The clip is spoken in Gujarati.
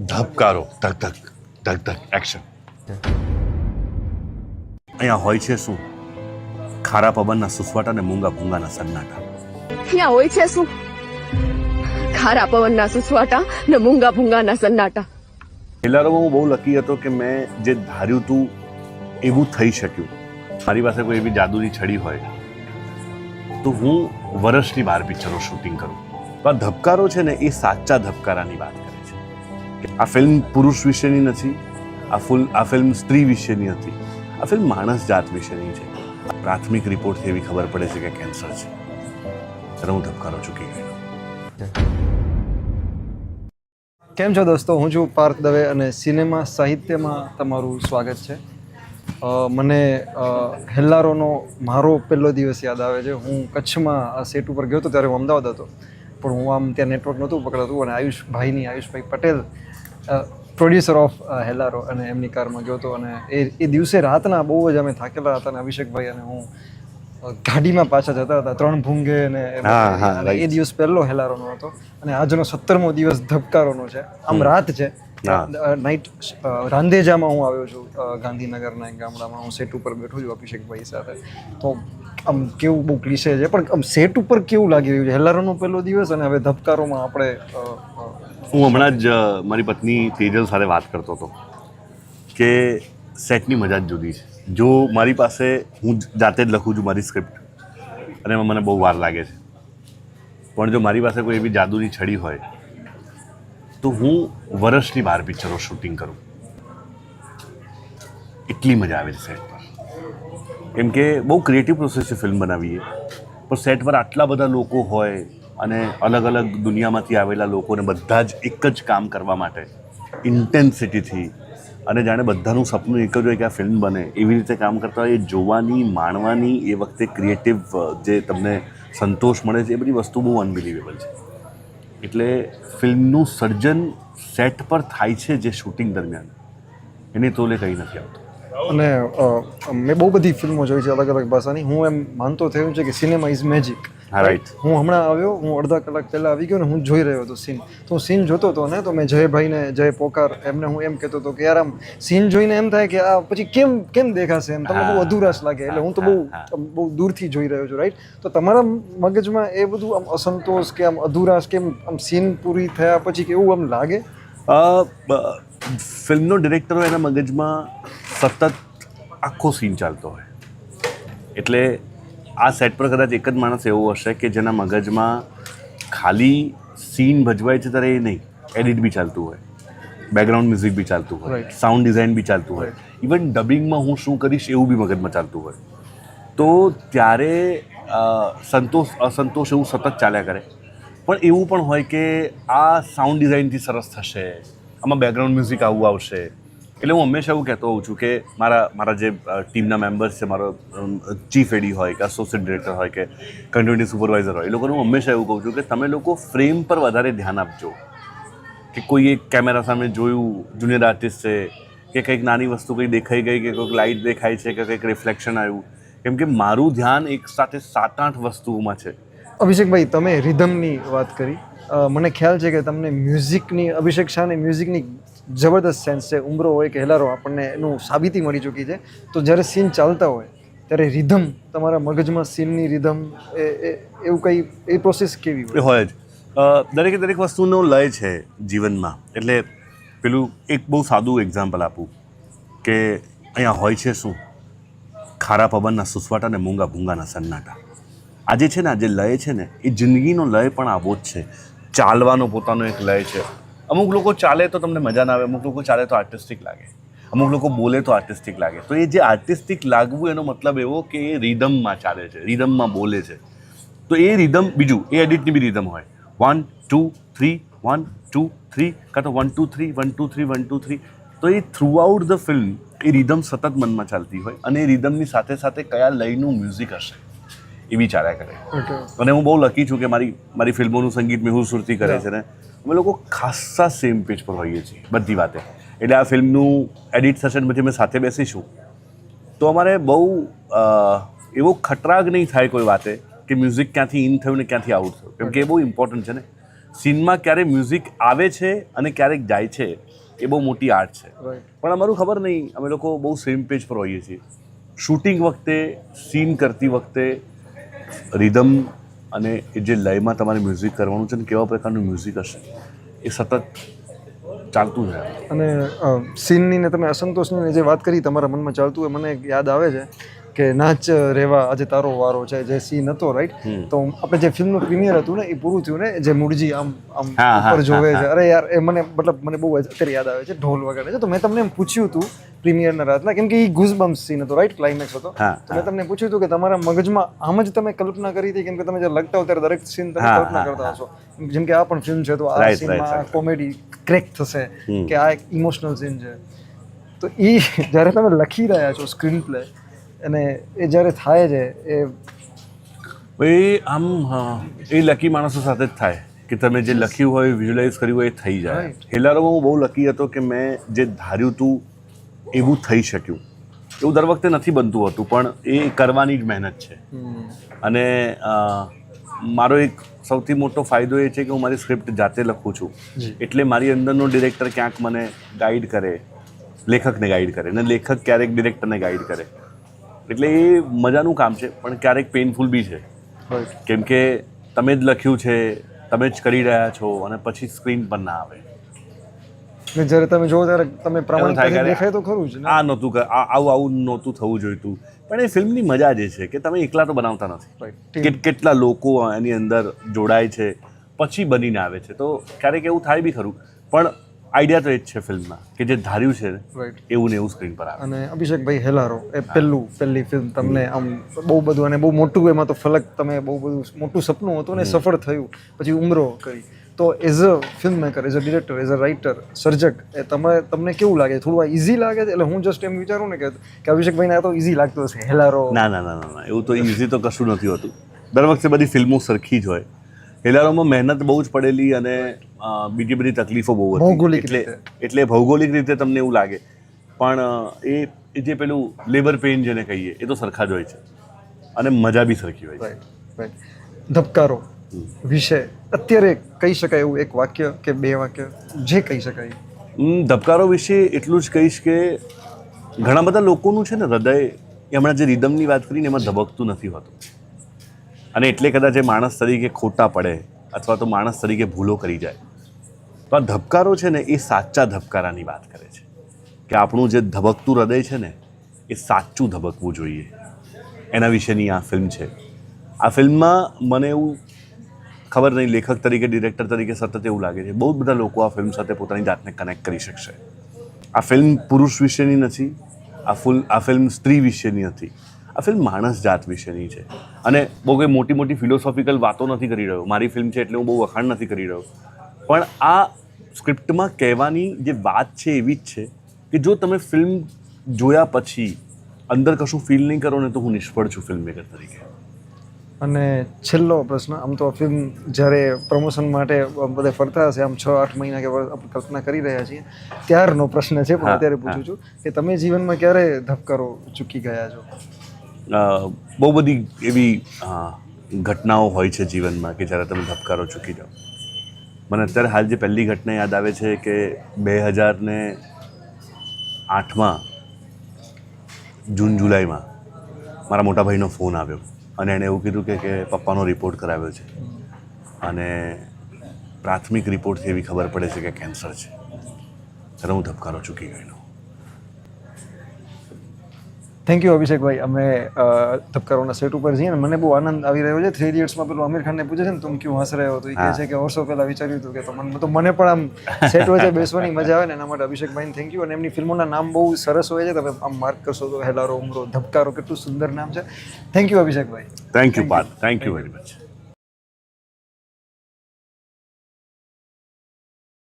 ધબકારો ધક ધક ધક ધક એક્શન. અહીંયા હોય છે શું? ખારા પવનના સુસવાટા ને મૂંગા ભૂંગાના સન્નાટા. અહીંયા હોય છે શું? ખારા પવનના સુસવાટા ને મૂંગા ભૂંગાના સન્નાટા. હેલારોમાં હું બહુ લકી હતો કે મેં જે ધાર્યું હતું એવું થઈ શક્યું. મારી પાસે કોઈ એવી જાદુની છડી હોય તો હું વર્ષની બહાર પિક્ચરો શૂટિંગ કરું. તો આ ધબકારો છે ને એ સાચા ધબકારાની વાત કરે છે. આ ફિલ્મ પુરુષ વિશેની નથી, આ ફિલ્મ સ્ત્રી વિશેની હતી, આ ફિલ્મ માણસ જાત વિશેની છે. પ્રાથમિક રિપોર્ટથી એવી ખબર પડે છે કે કેન્સર છે. ત્યારે હું ધબકારો ચૂકી ગયો. કેમ છો દોસ્તો, હું છું પાર્થ દવે અને સિનેમા સાહિત્યમાં તમારું સ્વાગત છે. મને હેલ્લારોનો મારો પહેલો દિવસ યાદ આવે છે. હું કચ્છમાં સેટ ઉપર ગયો હતો ત્યારે હું અમદાવાદ હતો, પણ હું આમ ત્યાં નેટવર્ક નહોતું પકડાતું અને આયુષભાઈ પટેલ પ્રોડ્યુસર ઓફ હેલ્લારો અને એમની કારમાં ગયો હતો. અને એ દિવસે રાતના બહુ જ અમે થાકેલા હતા અને અભિષેકભાઈ અને હું ગાડીમાં પાછા જતા હતા 3 ભૂંગે અને એ દિવસ પહેલો હેલ્લારોનો હતો અને આજનો 17મો દિવસ ધબકારોનો છે. આમ રાત છે, નાઇટ રાંદેજામાં હું આવ્યો છું, ગાંધીનગરના એક ગામડામાં. હું સેટ ઉપર બેઠો છું અભિષેકભાઈ સાથે. તો આમ કેવું બહુ ક્લીશે છે, પણ આમ સેટ ઉપર કેવું લાગી રહ્યું છે? હેલ્લારોનો પહેલો દિવસ અને હવે ધબકારોમાં આપણે. હું હમણાં જ મારી પત્ની તેજલ સાથે વાત કરતો હતો કે સેટની મજા જ જુદી છે. જો મારી પાસે હું જાતે જ લખું છું મારી સ્ક્રિપ્ટ અને એમાં મને બહુ વાર લાગે છે, પણ જો મારી પાસે કોઈ એવી જાદુની છડી હોય તો હું વર્ષની બહાર પિક્ચરો શૂટિંગ કરું. એટલી મજા આવે છે સેટ પર. કેમ કે બહુ ક્રિએટિવ પ્રોસેસ છે ફિલ્મ બનાવીએ, પણ સેટ પર આટલા બધા લોકો હોય અને અલગ અલગ દુનિયામાંથી આવેલા લોકોને બધા જ એક જ કામ કરવા માટે ઇન્ટેન્સિટીથી અને જાણે બધાનું સપનું એક જ હોય કે આ ફિલ્મ બને એવી રીતે કામ કરતા હોય. એ જોવાની, માણવાની, એ વખતે ક્રિએટિવ જે તમને સંતોષ મળે છે, એ બધી વસ્તુ બહુ અનબિલિવેબલ છે. એટલે ફિલ્મનું સર્જન સેટ પર થાય છે જે શૂટિંગ દરમિયાન, એને તોલે કંઈ નથી આવતું. અને મેં બહુ બધી ફિલ્મો જોઈ છે અલગ અલગ ભાષાની. હું એમ માનતો થયો છે કે સિનેમા ઇઝ મેજિક. રાઈટ. હું હમણાં આવ્યો, હું અડધા કલાક પહેલાં આવી ગયો ને હું જોઈ રહ્યો હતો સીન. તો હું સીન જોતો હતો ને તો મેં જયભાઈને, જય પોકાર, એમને હું એમ કહેતો હતો કે યાર આમ સીન જોઈને એમ થાય કે આ પછી કેમ દેખાશે, એમ તમને બહુ અધુરાશ લાગે. એટલે હું તો બહુ દૂરથી જોઈ રહ્યો છું, રાઈટ. તો તમારા મગજમાં એ બધું આમ અસંતોષ કે આમ અધુરાશ કેમ આમ સીન પૂરી થયા પછી કે એવું આમ લાગે? ફિલ્મનો ડિરેક્ટર હોય એના મગજમાં સતત આખો સીન ચાલતો હોય. એટલે આ સેટ પર કદાચ એક જ માણસ એવો હશે કે જેના મગજમાં ખાલી સીન ભજવાય છે ત્યારે એ નહીં, એડિટ બી ચાલતું હોય, બેકગ્રાઉન્ડ મ્યુઝિક બી ચાલતું હોય, સાઉન્ડ ડિઝાઇન બી ચાલતું હોય, ઇવન ડબિંગમાં હું શું કરીશ એવું બી મગજમાં ચાલતું હોય. તો ત્યારે અસંતોષ એવું સતત ચાલ્યા કરે. પણ એવું પણ હોય કે આ સાઉન્ડ ડિઝાઇનથી સરસ થશે, આમાં બેકગ્રાઉન્ડ મ્યુઝિક આવું આવશે. એટલે હું હંમેશા એવું કહેતો હોઉં છું કે મારા જે ટીમના મેમ્બર્સ છે, મારો ચીફ એડી હોય કે એસોસિએટ ડિરેક્ટર હોય કે કન્ટિન્યુટી સુપરવાઇઝર હોય, એ લોકોને હું હંમેશા એવું કહું છું કે તમે લોકો ફ્રેમ પર વધારે ધ્યાન આપજો. કે કોઈ એક કેમેરા સામે જોયું, જુનિયર આર્ટિસ્ટ છે કે કંઈક નાની વસ્તુ કંઈ દેખાઈ ગઈ કે કોઈક લાઇટ દેખાય છે કે કંઈક રિફ્લેક્શન આવ્યું. કેમ કે મારું ધ્યાન એક સાથે 7-8 વસ્તુઓમાં છે. અભિષેકભાઈ, તમે રિધમની વાત કરી. મને ખ્યાલ છે કે તમને મ્યુઝિકની, અભિષેક શાહને મ્યુઝિકની જબરદસ્ત સેન્સ છે. ઉમરો હોય કે હેલ્લારો આપણને એનું સાબિતી મળી ચૂકી છે. તો જ્યારે સીન ચાલતા હોય ત્યારે રિધમ તમારા મગજમાં, સીનની રિધમ એવું કંઈ એ પ્રોસેસ કેવી હોય? હોય જ. દરેક વસ્તુનો લય છે જીવનમાં. એટલે પેલું એક બહુ સાદું એક્ઝામ્પલ આપું કે અહીંયા હોય છે શું? ખારા પવનના સુસવાટા ને મૂંગા ભૂંગાના સન્નાટા. આજે છે ને, આ જે લય છે ને, એ જિંદગીનો લય પણ આવો જ છે. ચાલવાનો પોતાનો એક લય છે. અમુક લોકો ચાલે તો તમને મજા ના આવે, અમુક લોકો ચાલે તો આર્ટિસ્ટિક લાગે, અમુક લોકો બોલે તો આર્ટિસ્ટિક લાગે. તો એ જે આર્ટિસ્ટિક લાગવું એનો મતલબ એવો કે એ રિધમમાં ચાલે છે, રિધમમાં બોલે છે. તો એ રિધમ, બીજું એ એડિટની બી રિધમ હોય, 1 2 3 1 2 3 કાં તો 1 2 3 1 2 3 1 2 3. તો એ થ્રુ આઉટ ધ ફિલ્મ એ રિધમ સતત મનમાં ચાલતી હોય અને એ રિધમની સાથે સાથે કયા લયનું મ્યુઝિક હશે એ બી ચાલ્યા કરે. અને હું બહુ લકી છું કે મારી ફિલ્મોનું સંગીત મેહુલ સુરતી કરે છે ને અમે લોકો ખાસ્સા સેમ પેજ પર હોઈએ છીએ બધી વાતે. એટલે આ ફિલ્મનું એડિટ થશે ને પછી અમે સાથે બેસીશું તો અમારે બહુ એવો ખટરાગ નહીં થાય કોઈ વાતે કે મ્યુઝિક ક્યાંથી ઇન થયું ને ક્યાંથી આઉટ થયું. કેમ કે એ બહુ ઇમ્પોર્ટન્ટ છે ને. સીનમાં ક્યારે મ્યુઝિક આવે છે અને ક્યારેક જાય છે એ બહુ મોટી આર્ટ છે. પણ અમારું ખબર નહીં, અમે લોકો બહુ સેમ પેજ પર હોઈએ છીએ. શૂટિંગ વખતે, સીન કરતી વખતે રિધમ અને એ જે લયમાં તમારે મ્યુઝિક કરવાનું છે ને કેવા પ્રકારનું મ્યુઝિક હશે એ સતત ચાલતું રહે. અને સીનની ને તમે અસંતોષની જે વાત કરી તમારા મનમાં ચાલતું હોય, મને યાદ આવે છે કે નાચ રેવા આજે તારો વારો છે, જે સીન હતો રાઈટ. તો આપણે જે ફિલ્મનું પ્રીમિયર હતું ને એ પૂરું થયું ને, જે મુરજી આમ ઉપર જોવે છે, અરે યાર એ મને બહુ અત્યારે યાદ આવે છે, ઢોલ વગાડે છે. તો મેં તમને એમ પૂછ્યું હતું પ્રીમિયરના રાતના, કેમ કે એ ગૂઝબમ્સ સીન હતો રાઈટ, ક્લાઇમેક્સ હતો. તો મેં તમને પૂછ્યું હતું કે તમારા મગજમાં આમ જ તમે કલ્પના કરી હતી, કેમ કે તમે જ્યારે લખતા હો ત્યારે દરેક સીન તમે કલ્પના કરતા હશો, જેમ કે આ પણ ફિલ્મ છે તો આ સીનમાં કોમેડી ક્રેક થશે કે આ એક ઇમોશનલ સીન છે. તો એ જ્યારે તમે લખી રહ્યા છો સ્ક્રીન પ્લે અને એ જ્યારે થાય છે એ ભાઈ આમ એ લકી માણસો સાથે જ થાય કે તમે જે લખ્યું હોય, વિઝ્યુલાઇઝ કર્યું હોય એ થઈ જાય. હેલારોમાં હું બહુ લકી હતો કે મેં જે ધાર્યું હતું એવું થઈ શક્યું. એવું દર વખતે નથી બનતું હતું, પણ એ કરવાની જ મહેનત છે. અને મારો એક સૌથી મોટો ફાયદો એ છે કે હું મારી સ્ક્રિપ્ટ જાતે લખું છું, એટલે મારી અંદરનો ડિરેક્ટર ક્યાંક મને ગાઈડ કરે, લેખકને ગાઈડ કરે, અને લેખક ક્યારેક ડિરેક્ટરને ગાઈડ કરે. એટલે એ મજાનું કામ છે, પણ ક્યારેક પેઇનફુલ બી છે, કેમ કે તમે જ લખ્યું છે, તમે જ કરી રહ્યા છો અને પછી સ્ક્રીન પર ના આવે. જ્યારે તમે જોવો ત્યારે તમે પ્રામાણિક દેખાય તો ખરું જ. આ નહોતું, આવું નહોતું થવું જોઈતું. પણ એ ફિલ્મની મજા જે છે કે તમે એકલા તો બનાવતા નથી, કેટલા લોકો એની અંદર જોડાય છે, પછી બનીને આવે છે. તો ક્યારેક એવું થાય બી ખરું, પણ આઈડિયા તો એ જ છે ફિલ્મમાં કે જે ધાર્યું છે એવું ને એવું સ્ક્રીન પર આવે. અને અભિષેકભાઈ હેલારો એ પહેલી ફિલ્મ તમને આમ બહુ બધું અને બહુ મોટું, એમાં તો ફલક તમે બહુ બધું મોટું સપનું હતું ને સફળ થયું, પછી ઉમરો કરી. તો as a film maker, as a director, as a writer, સર્જક, એ તમને કેવું લાગે? થોડું ઇઝી લાગે છે? એટલે હું જસ્ટ એમ વિચારું ને કે અભિષેકભાઈને આ તો ઇઝી લાગતું હશે હેલારો. ના, એવું તો ઇઝી તો કશું નથી હોતું. દર વખતે બધી ફિલ્મો સરખી જ હોય. હેલારોમાં મહેનત બહુ જ પડેલી અને બીજી બધી તકલીફો બહુ હતી, એટલે ભૌગોલિક રીતે તમને એવું લાગે. પણ એ જે પેલું લેબર પેઇન જેને કહીએ એ તો સરખા જ હોય છે અને મજા બી સરખી હોય છે. ધબકારો વિશે અત્યારે કહી શકાય એવું એક વાક્ય કે બે વાક્ય જે કહી શકાય? ધબકારો વિશે એટલું જ કહીશ કે ઘણા બધા લોકોનું છે ને હૃદય, હમણાં જે રિધમની વાત કરીને એમાં ધબકતું નથી હોતું, અને એટલે કદાચ એ માણસ તરીકે ખોટા પડે અથવા તો માણસ તરીકે ભૂલો કરી જાય. તો આ ધબકારો છે ને એ સાચા ધબકારાની વાત કરે છે કે આપણું જે ધબકતું હૃદય છે ને એ સાચું ધબકવું જોઈએ. એના વિશેની આ ફિલ્મ છે. આ ફિલ્મમાં મને એવું ખબર નહીં, લેખક તરીકે, ડિરેક્ટર તરીકે સતત એવું લાગે છે બહુ બધા લોકો આ ફિલ્મ સાથે પોતાની જાતને કનેક્ટ કરી શકશે. આ ફિલ્મ પુરુષ વિશેની નથી, આ ફિલ્મ સ્ત્રી વિશેની નથી, આ ફિલ્મ માણસ જાત વિશેની છે. અને બહુ કંઈ મોટી મોટી ફિલોસોફિકલ વાતો નથી કરી રહ્યો. મારી ફિલ્મ છે એટલે હું બહુ વખાણ નથી કરી રહ્યો, પણ આ સ્ક્રિપ્ટમાં કહેવાની જે વાત છે એવી જ છે કે જો તમે ફિલ્મ જોયા પછી અંદર કશું ફીલ નહીં કરો ને તો હું નિષ્ફળ છું ફિલ્મ મેકર તરીકે. અને છેલ્લો પ્રશ્ન, આમ તો ફિલ્મ જ્યારે પ્રમોશન માટે બધે ફરતા હશે, આમ 6-8 મહિના કે આપણે કલ્પના કરી રહ્યા છીએ ત્યારનો પ્રશ્ન છે, પણ અત્યારે પૂછું છું કે તમે જીવનમાં ક્યારે ધબકારો ચૂકી ગયા છો? બહુ બધી એવી ઘટનાઓ હોય છે જીવનમાં કે જ્યારે તમે ધબકારો ચૂકી જાઓ. મને અત્યારે હાલ જે પહેલી ઘટના યાદ આવે છે કે 2008માં જૂન-જુલાઈમાં મારા મોટા ભાઈનો ફોન આવ્યો અને એણે એવું કીધું કે પપ્પાનો રિપોર્ટ કરાવ્યો છે અને પ્રાથમિક રિપોર્ટથી એવી ખબર પડે છે કે કેન્સર છે. ત્યારે હું ધબકારો ચૂકી ગયેલો. થેન્ક યુ અભિષેકભાઈ. અમે ધબકારોના સેટ ઉપર છીએ અને મને બહુ આનંદ આવી રહ્યો છે. 3 ઇડિયટ્સમાં પેલું આમિર ખાનને પૂછે છે ને તુમ ક્યું હસ રહે હો, તો એ કહે છે કે વર્ષો પહેલાં વિચાર્યું હતું કે તો મને પણ આમ સેટ વચ્ચે બેસવાની મજા આવે ને, એના માટે અભિષેકભાઈને થેન્ક યુ. અને એમની ફિલ્મોના નામ બહુ સરસ હોય છે, તમે આમ માર્ક કરશો તો હેલારો, ઉમરો, ધબકારો, કેટલું સુંદર નામ છે. થેન્ક યુ અભિષેકભાઈ. Thank you Parth, thank you very much.